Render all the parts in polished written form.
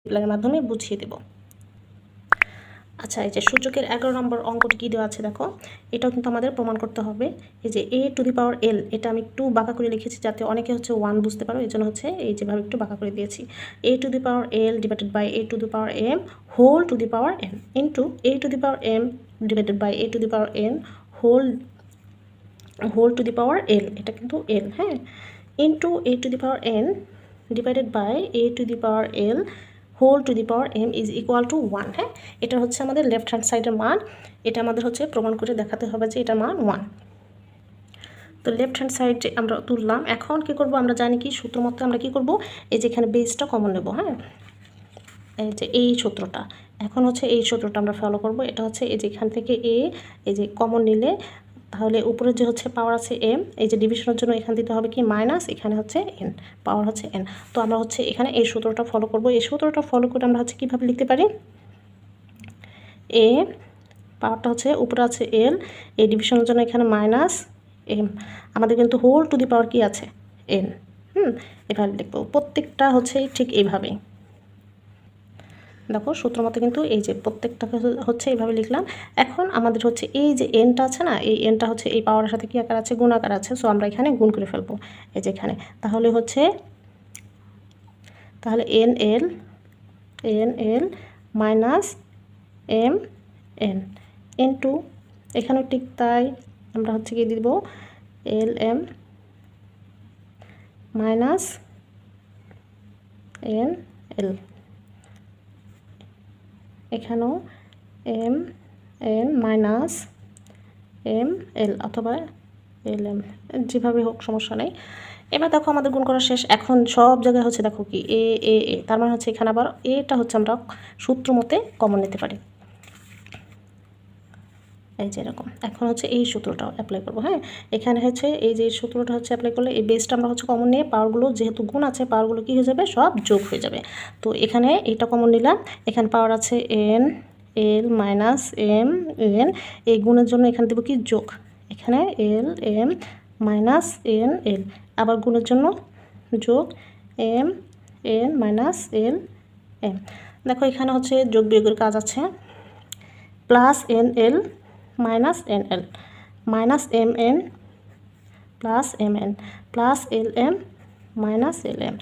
মাল্টিপ্লাইয়ের মাধ্যমে বুঝিয়ে দেব। আচ্ছা, এই যে সূচকের 11 নম্বর অঙ্কটি কী দেওয়া আছে দেখো, এটাও কিন্তু আমাদের প্রমাণ করতে হবে। এই যে a to the power l, এটা আমি একটু বাঁকা করে লিখেছি যাতে অনেকে হচ্ছে 1 বুঝতে পারো, এই জন্য হচ্ছে এই যেভাবে একটু বাঁকা করে দিয়েছি। a to the power l divided by a to the power m whole to the power n into a to the power m divided by a to the power n whole to the power l, এটা কিন্তু l, হ্যাঁ, into a to the power n divided by a to the power l whole to the power m is equal to 1। হ্যাঁ, এটা হচ্ছে আমাদের left hand সাইডের মান, এটা আমাদের হচ্ছে প্রমাণ করে দেখাতে হবে যে এটা মান 1। তো লেফট হ্যান্ড সাইড আমরা তুললাম। এখন কি করব, আমরা জানি কি সূত্র মতে আমরা কি করব, এই যে এখানে বেসটা কমন নেব। হ্যাঁ, এই যে এই সূত্রটা, এখন হচ্ছে এই সূত্রটা আমরা ফলো করব। এটা হচ্ছে এই যে এখান থেকে এই যে কমন নিলে তাহলে উপরে যে হচ্ছে পাওয়ার আছে m, এই যে ডিভিশনের জন্য এখানে দিতে হবে কি মাইনাস, এখানে হচ্ছে n, পাওয়ার হচ্ছে n। তো আমরা হচ্ছে এখানে এই সূত্রটা ফলো করব। এই সূত্রটা ফলো করে আমরা হচ্ছে কীভাবে লিখতে পারি, a পাওয়ারটা হচ্ছে উপরে আছে l, এই ডিভিশনের জন্য এখানে মাইনাস m, আমাদের কিন্তু হোল টু দি পাওয়ার কি আছে n। এভাবে লিখবো প্রত্যেকটা হচ্ছে ঠিক এইভাবেই। দেখো সূত্র মতো কিন্তু এই যে প্রত্যেকটাকে হচ্ছে এইভাবে লিখলাম। এখন আমাদের হচ্ছে এই যে এনটা আছে না, এই এনটা হচ্ছে এই পাওয়ারের সাথে কি আকার আছে, গুণ আকার আছে। সো আমরা এখানে গুণ করে ফেলবো এই যে এখানে। তাহলে এন এল মাইনাস এম এন ইন্টু, এখানেও ঠিক তাই, আমরা হচ্ছে কি দিব L M minus N L, এখানেও M N minus M L অথবা এল এম, যেভাবে হোক সমস্যা নেই। এবার দেখো আমাদের গুণ করা শেষ। এখন সব জায়গায় হচ্ছে দেখো কি এ এ এ, তার মানে হচ্ছে এখানে আবার এটা হচ্ছে আমরা সূত্র মতে কমন নিতে পারি, এই যে এরকম। এখন হচ্ছে এই সূত্রটাও অ্যাপ্লাই করবো। হ্যাঁ, এখানে হচ্ছে এই যে সূত্রটা হচ্ছে অ্যাপ্লাই করলে এই বেসটা আমরা হচ্ছে কমন নিয়ে পাওয়ারগুলো যেহেতু গুণ আছে, পাওয়ারগুলো কী হয়ে যাবে, সব যোগ হয়ে যাবে। তো এখানে এটা কমন নিলাম, এখানে পাওয়ার আছে এন এল মাইনাস এম এন, এই গুণের জন্য এখানে দেবো কি যোগ, এখানে l M minus N l, আবার গুণের জন্য যোগ m N minus l m. দেখো এখানে হচ্ছে যোগ বিয়োগের কাজ আছে, প্লাস এন এল minus N L minus M n plus m n plus l M minus l m.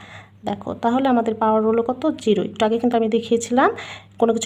দেখো তাহলে আমাদের পাওয়ার হলো কত, 0। একটু আগে কিন্তু আমি দেখিয়েছিলাম কোনো কিছু